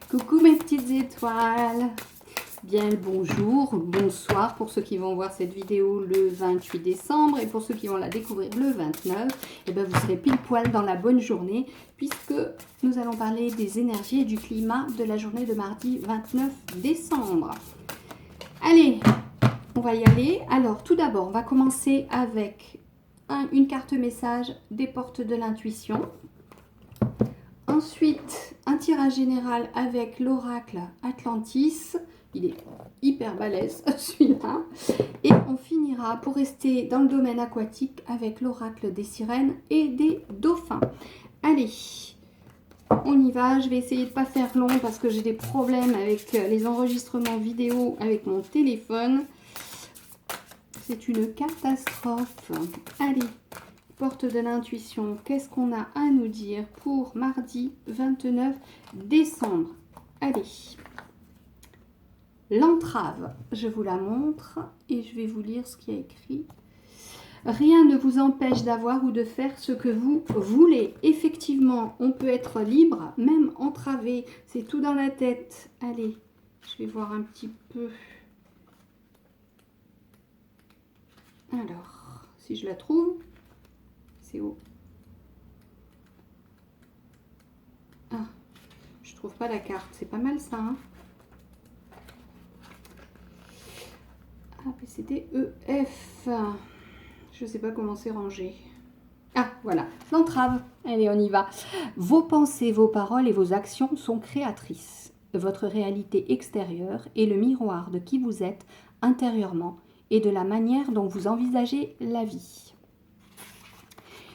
Coucou mes petites étoiles. Bien le bonjour, bonsoir pour ceux qui vont voir cette vidéo le 28 décembre et pour ceux qui vont la découvrir le 29, et bien vous serez pile poil dans la bonne journée puisque nous allons parler des énergies et du climat de la journée de mardi 29 décembre. Allez, on va y aller. Alors tout d'abord, on va commencer avec une carte message des portes de l'intuition. Ensuite, un tirage général avec l'oracle Atlantis. Il est hyper balèze celui-là. Et on finira pour rester dans le domaine aquatique avec l'oracle des sirènes et des dauphins. Allez, on y va. Je vais essayer de ne pas faire long parce que j'ai des problèmes avec les enregistrements vidéo avec mon téléphone. C'est une catastrophe. Allez. Porte de l'intuition, qu'est-ce qu'on a à nous dire pour mardi 29 décembre? Allez, l'entrave, je vous la montre et je vais vous lire ce qui est écrit. Rien ne vous empêche d'avoir ou de faire ce que vous voulez. Effectivement, on peut être libre, même entravé, c'est tout dans la tête. Allez, je vais voir un petit peu. Alors, si je la trouve... C'est où? Ah, je trouve pas la carte. C'est pas mal ça, hein? A, B, C, D, E, F. Je sais pas comment c'est rangé. Ah, voilà. L'entrave. Allez, on y va. Vos pensées, vos paroles et vos actions sont créatrices. Votre réalité extérieure est le miroir de qui vous êtes intérieurement et de la manière dont vous envisagez la vie.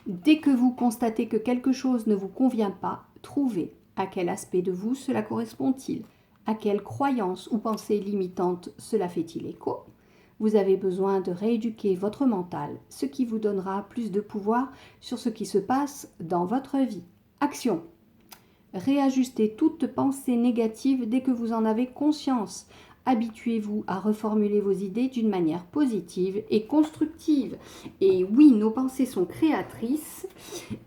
Dès que vous constatez que quelque chose ne vous convient pas, trouvez à quel aspect de vous cela correspond-il, à quelle croyance ou pensée limitante cela fait-il écho. Vous avez besoin de rééduquer votre mental, ce qui vous donnera plus de pouvoir sur ce qui se passe dans votre vie. Action. Réajustez toute pensée négative dès que vous en avez conscience. Habituez-vous à reformuler vos idées d'une manière positive et constructive. Et oui, nos pensées sont créatrices.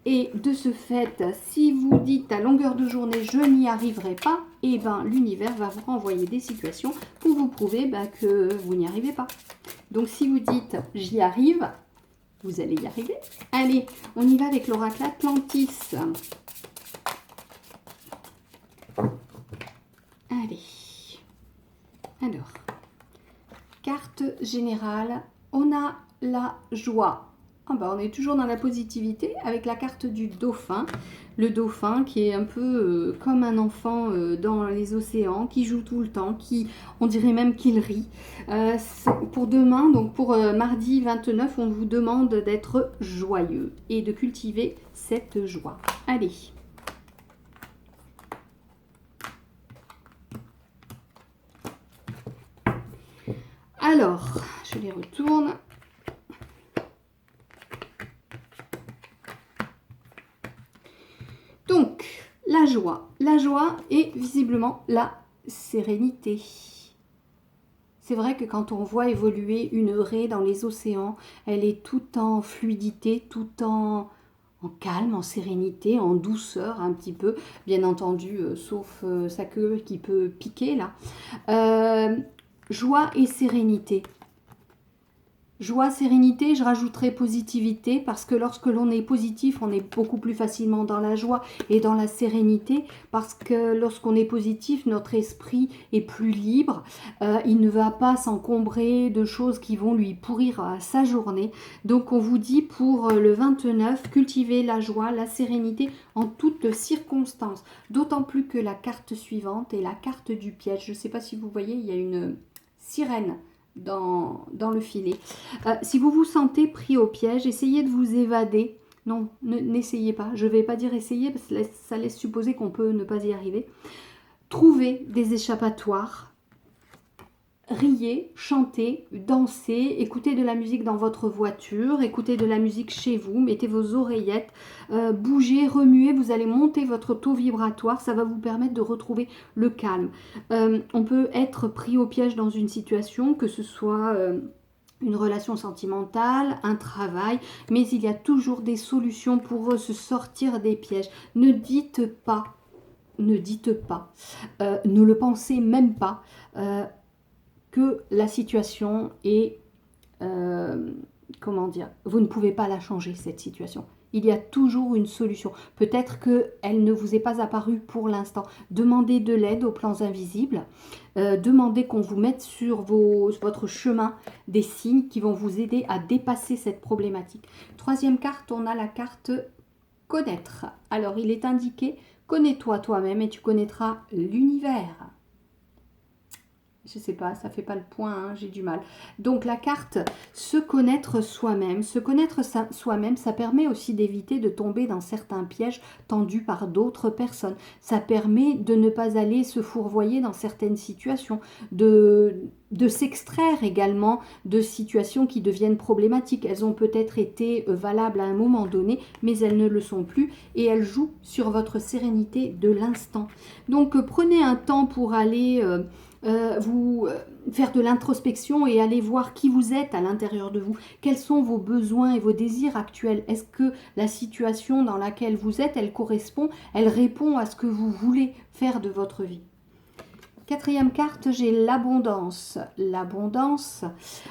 Et de ce fait, si vous dites à longueur de journée « je n'y arriverai pas », eh ben, l'univers va vous renvoyer des situations pour vous prouver que vous n'y arrivez pas. Donc si vous dites « j'y arrive », vous allez y arriver. Allez, on y va avec l'oracle Atlantis. Allez. Alors, carte générale, on a la joie. Ah bah, on est toujours dans la positivité avec la carte du dauphin. Le dauphin qui est un peu comme un enfant dans les océans, qui joue tout le temps, on dirait même qu'il rit. Pour demain, donc pour mardi 29, on vous demande d'être joyeux et de cultiver cette joie. Allez. Alors, je les retourne. Donc, la joie. La joie est visiblement la sérénité. C'est vrai que quand on voit évoluer une raie dans les océans, elle est tout en fluidité, tout en calme, en sérénité, en douceur un petit peu. Bien entendu, sauf sa queue qui peut piquer là. Joie et sérénité. Joie, sérénité, je rajouterai positivité parce que lorsque l'on est positif, on est beaucoup plus facilement dans la joie et dans la sérénité parce que lorsqu'on est positif, notre esprit est plus libre. Il ne va pas s'encombrer de choses qui vont lui pourrir sa journée. Donc on vous dit pour le 29, cultivez la joie, la sérénité en toutes circonstances. D'autant plus que la carte suivante est la carte du piège. Je ne sais pas si vous voyez, il y a une sirène dans le filet. Si vous vous sentez pris au piège, essayez de vous évader. Non, n'essayez pas. Je ne vais pas dire essayer parce que ça laisse supposer qu'on peut ne pas y arriver. Trouvez des échappatoires. Riez, chantez, dansez, écoutez de la musique dans votre voiture, écoutez de la musique chez vous, mettez vos oreillettes, bougez, remuez, vous allez monter votre taux vibratoire, ça va vous permettre de retrouver le calme. On peut être pris au piège dans une situation, que ce soit une relation sentimentale, un travail, mais il y a toujours des solutions pour se sortir des pièges. Ne dites pas ne dites pas, ne le pensez même pas, que la situation est, comment dire, vous ne pouvez pas la changer, cette situation. Il y a toujours une solution. Peut-être qu'elle ne vous est pas apparue pour l'instant. Demandez de l'aide aux plans invisibles. Demandez qu'on vous mette sur votre chemin des signes qui vont vous aider à dépasser cette problématique. Troisième carte, on a la carte connaître. Alors, il est indiqué, connais-toi toi-même et tu connaîtras l'univers. Je sais pas, ça fait pas le point, hein, j'ai du mal. Donc la carte, se connaître soi-même. Se connaître soi-même, ça permet aussi d'éviter de tomber dans certains pièges tendus par d'autres personnes. Ça permet de ne pas aller se fourvoyer dans certaines situations, de s'extraire également de situations qui deviennent problématiques. Elles ont peut-être été valables à un moment donné, mais elles ne le sont plus et elles jouent sur votre sérénité de l'instant. Donc prenez un temps pour aller... vous faire de l'introspection et aller voir qui vous êtes à l'intérieur de vous. Quels sont vos besoins et vos désirs actuels? Est-ce que la situation dans laquelle vous êtes, elle correspond, elle répond à ce que vous voulez faire de votre vie? Quatrième carte, j'ai l'abondance. L'abondance.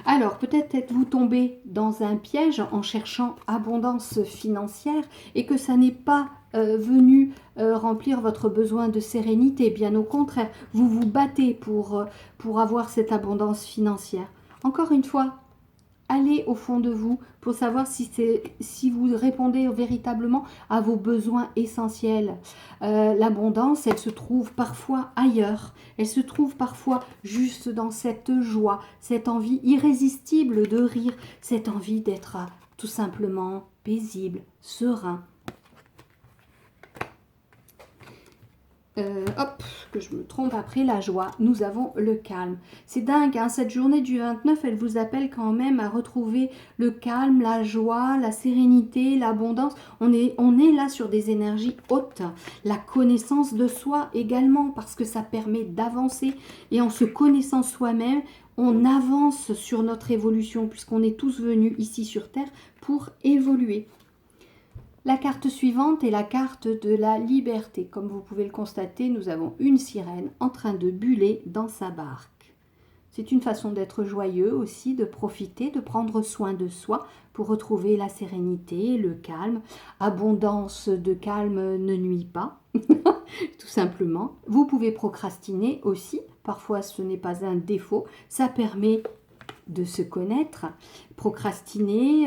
Alors, peut-être êtes-vous tombé dans un piège en cherchant abondance financière et que ça n'est pas venu remplir votre besoin de sérénité. Bien au contraire, vous vous battez pour avoir cette abondance financière. Encore une fois, allez au fond de vous pour savoir si vous répondez véritablement à vos besoins essentiels. L'abondance, elle se trouve parfois ailleurs. Elle se trouve parfois juste dans cette joie, cette envie irrésistible de rire, cette envie d'être tout simplement paisible, serein. Hop, que je me trompe après la joie, nous avons le calme. C'est dingue, hein, cette journée du 29, elle vous appelle quand même à retrouver le calme, la joie, la sérénité, l'abondance. On est là sur des énergies hautes. La connaissance de soi également, parce que ça permet d'avancer. Et en se connaissant soi-même, on avance sur notre évolution, puisqu'on est tous venus ici sur Terre pour évoluer. La carte suivante est la carte de la liberté. Comme vous pouvez le constater, nous avons une sirène en train de buller dans sa barque. C'est une façon d'être joyeux aussi, de profiter, de prendre soin de soi pour retrouver la sérénité, le calme. Abondance de calme ne nuit pas, tout simplement. Vous pouvez procrastiner aussi. Parfois, ce n'est pas un défaut. Ça permet de se connaître. Procrastiner...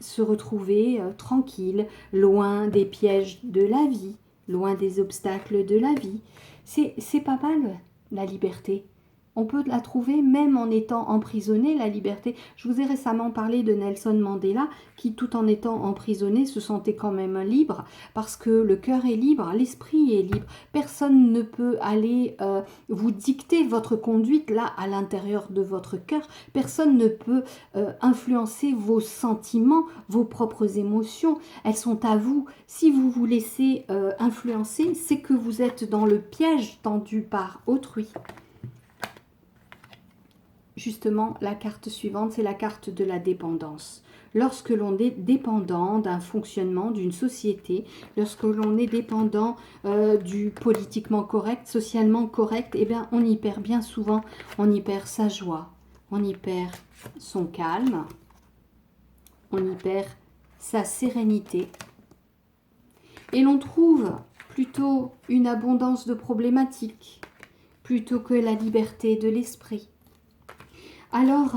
se retrouver tranquille, loin des pièges de la vie, loin des obstacles de la vie. C'est pas mal, la liberté. On peut la trouver même en étant emprisonné, la liberté. Je vous ai récemment parlé de Nelson Mandela, qui tout en étant emprisonné se sentait quand même libre, parce que le cœur est libre, l'esprit est libre. Personne ne peut aller vous dicter votre conduite là à l'intérieur de votre cœur. Personne ne peut influencer vos sentiments, vos propres émotions. Elles sont à vous. Si vous vous laissez influencer, c'est que vous êtes dans le piège tendu par autrui. Justement, la carte suivante, c'est la carte de la dépendance. Lorsque l'on est dépendant d'un fonctionnement, d'une société, lorsque l'on est dépendant du politiquement correct, socialement correct, eh bien, on y perd bien souvent, on y perd sa joie, on y perd son calme, on y perd sa sérénité. Et l'on trouve plutôt une abondance de problématiques, plutôt que la liberté de l'esprit. Alors,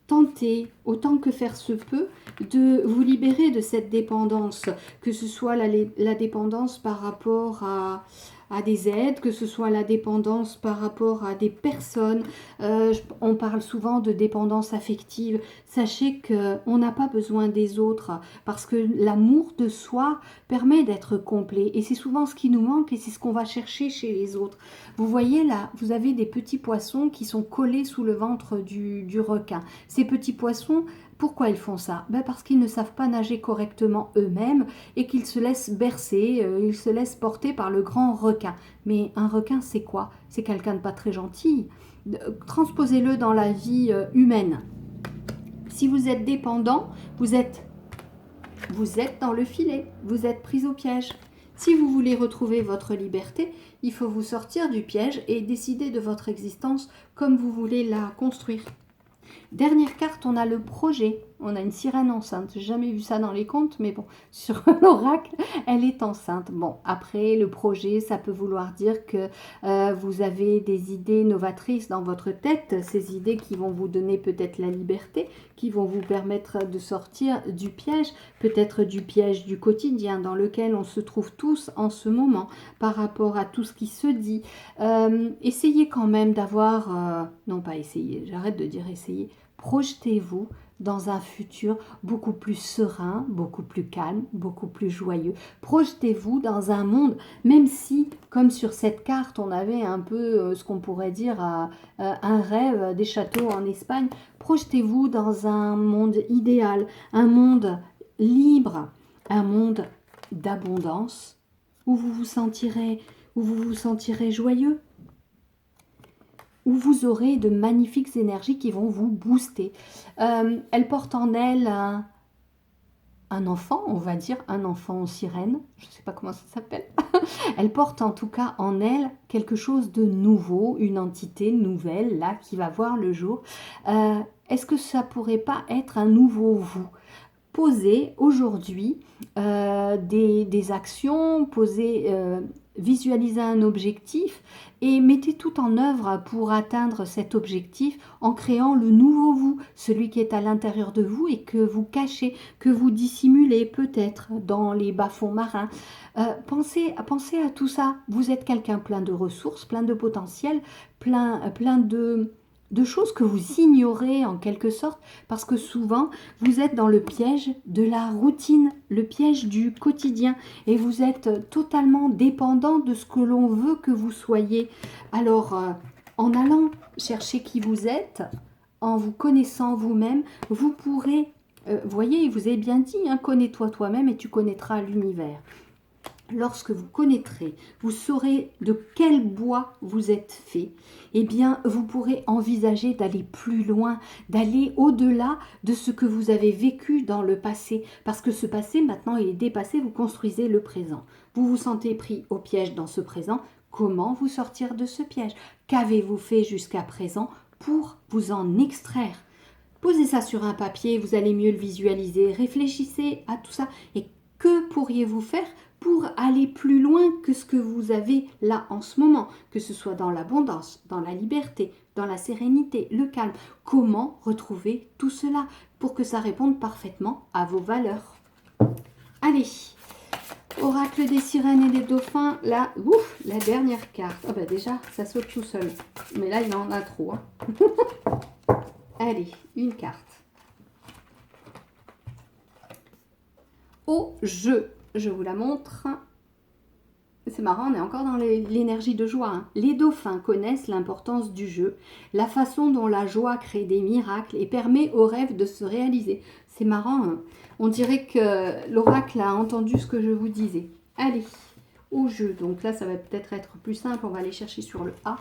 tentez, autant que faire se peut, de vous libérer de cette dépendance, que ce soit la dépendance par rapport à des aides, que ce soit la dépendance par rapport à des personnes. On parle souvent de dépendance affective. Sachez qu'on n'a pas besoin des autres parce que l'amour de soi permet d'être complet. Et c'est souvent ce qui nous manque et c'est ce qu'on va chercher chez les autres. Vous voyez là, vous avez des petits poissons qui sont collés sous le ventre du requin. Ces petits poissons, pourquoi ils font ça? Parce qu'ils ne savent pas nager correctement eux-mêmes et qu'ils se laissent bercer, ils se laissent porter par le grand requin. Mais un requin, c'est quoi? C'est quelqu'un de pas très gentil. Transposez-le dans la vie humaine. Si vous êtes dépendant, vous êtes dans le filet, vous êtes pris au piège. Si vous voulez retrouver votre liberté, il faut vous sortir du piège et décider de votre existence comme vous voulez la construire. Dernière carte, on a le projet. On a une sirène enceinte. J'ai jamais vu ça dans les contes, mais bon, sur l'oracle, elle est enceinte. Bon, après, le projet, ça peut vouloir dire que vous avez des idées novatrices dans votre tête, ces idées qui vont vous donner peut-être la liberté, qui vont vous permettre de sortir du piège, peut-être du piège du quotidien dans lequel on se trouve tous en ce moment par rapport à tout ce qui se dit. Essayez quand même d'avoir... non, pas essayer, j'arrête de dire essayer. Projetez-vous dans un futur beaucoup plus serein, beaucoup plus calme, beaucoup plus joyeux. Projetez-vous dans un monde, même si, comme sur cette carte, on avait un peu ce qu'on pourrait dire un rêve des châteaux en Espagne, projetez-vous dans un monde idéal, un monde libre, un monde d'abondance, où vous vous sentirez joyeux, où vous aurez de magnifiques énergies qui vont vous booster. Elle porte en elle un enfant, on va dire, un enfant sirène, je ne sais pas comment ça s'appelle. Elle porte en tout cas en elle quelque chose de nouveau, une entité nouvelle, là, qui va voir le jour. Est-ce que ça pourrait pas être un nouveau vous ? Posez aujourd'hui des actions, visualisez un objectif et mettez tout en œuvre pour atteindre cet objectif en créant le nouveau vous, celui qui est à l'intérieur de vous et que vous cachez, que vous dissimulez peut-être dans les bas-fonds marins. Pensez à tout ça. Vous êtes quelqu'un plein de ressources, plein de potentiel, plein de choses que vous ignorez en quelque sorte, parce que souvent, vous êtes dans le piège de la routine, le piège du quotidien, et vous êtes totalement dépendant de ce que l'on veut que vous soyez. Alors, en allant chercher qui vous êtes, en vous connaissant vous-même, vous pourrez, voyez, vous avez bien dit, hein, connais-toi toi-même et tu connaîtras l'univers. Lorsque vous connaîtrez, vous saurez de quel bois vous êtes fait, eh bien, vous pourrez envisager d'aller plus loin, d'aller au-delà de ce que vous avez vécu dans le passé. Parce que ce passé, maintenant, il est dépassé, vous construisez le présent. Vous vous sentez pris au piège dans ce présent. Comment vous sortir de ce piège? Qu'avez-vous fait jusqu'à présent pour vous en extraire? Posez ça sur un papier, vous allez mieux le visualiser. Réfléchissez à tout ça. Et que pourriez-vous faire pour aller plus loin que ce que vous avez là en ce moment, que ce soit dans l'abondance, dans la liberté, dans la sérénité, le calme. Comment retrouver tout cela pour que ça réponde parfaitement à vos valeurs? Allez, oracle des sirènes et des dauphins, là, ouf, la dernière carte. Oh ben déjà, ça saute tout seul. Mais là, il en a trop. Hein. Allez, une carte. Au jeu. Je vous la montre. C'est marrant, on est encore dans l'énergie de joie. Hein. Les dauphins connaissent l'importance du jeu, la façon dont la joie crée des miracles et permet aux rêves de se réaliser. C'est marrant, hein. On dirait que l'oracle a entendu ce que je vous disais. Allez, au jeu. Donc là, ça va peut-être être plus simple. On va aller chercher sur le A.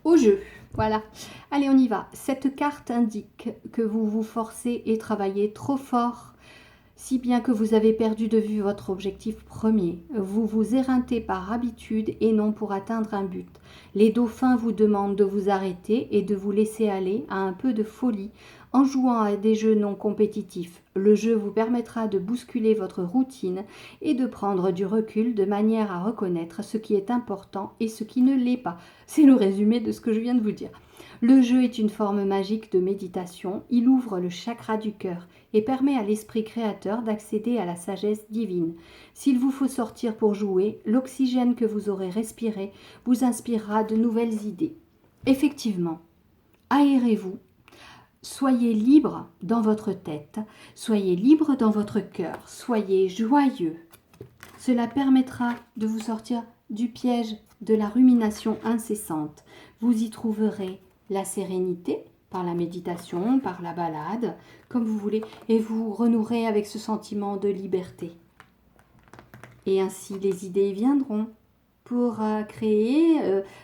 Au jeu. Voilà. Allez, on y va. Cette carte indique que vous vous forcez et travaillez trop fort, si bien que vous avez perdu de vue votre objectif premier. Vous vous éreintez par habitude et non pour atteindre un but. Les dauphins vous demandent de vous arrêter et de vous laisser aller à un peu de folie en jouant à des jeux non compétitifs. Le jeu vous permettra de bousculer votre routine et de prendre du recul de manière à reconnaître ce qui est important et ce qui ne l'est pas. C'est le résumé de ce que je viens de vous dire. Le jeu est une forme magique de méditation. Il ouvre le chakra du cœur et permet à l'esprit créateur d'accéder à la sagesse divine. S'il vous faut sortir pour jouer, l'oxygène que vous aurez respiré vous inspirera de nouvelles idées. Effectivement, aérez-vous. Soyez libre dans votre tête, soyez libre dans votre cœur, soyez joyeux. Cela permettra de vous sortir du piège de la rumination incessante. Vous y trouverez la sérénité par la méditation, par la balade, comme vous voulez, et vous renouerez avec ce sentiment de liberté. Et ainsi les idées viendront pour créer,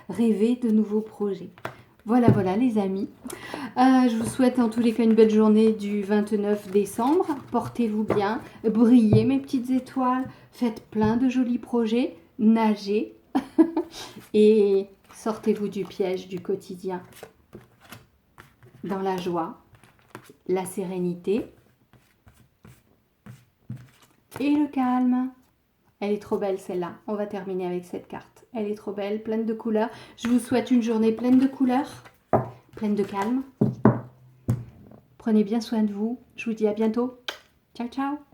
rêver de nouveaux projets. Voilà les amis. Je vous souhaite en tous les cas une belle journée du 29 décembre. Portez-vous bien, brillez mes petites étoiles, faites plein de jolis projets, nagez et sortez-vous du piège du quotidien. Dans la joie, la sérénité et le calme. Elle est trop belle celle-là. On va terminer avec cette carte. Elle est trop belle, pleine de couleurs. Je vous souhaite une journée pleine de couleurs, pleine de calme. Prenez bien soin de vous. Je vous dis à bientôt. Ciao, ciao.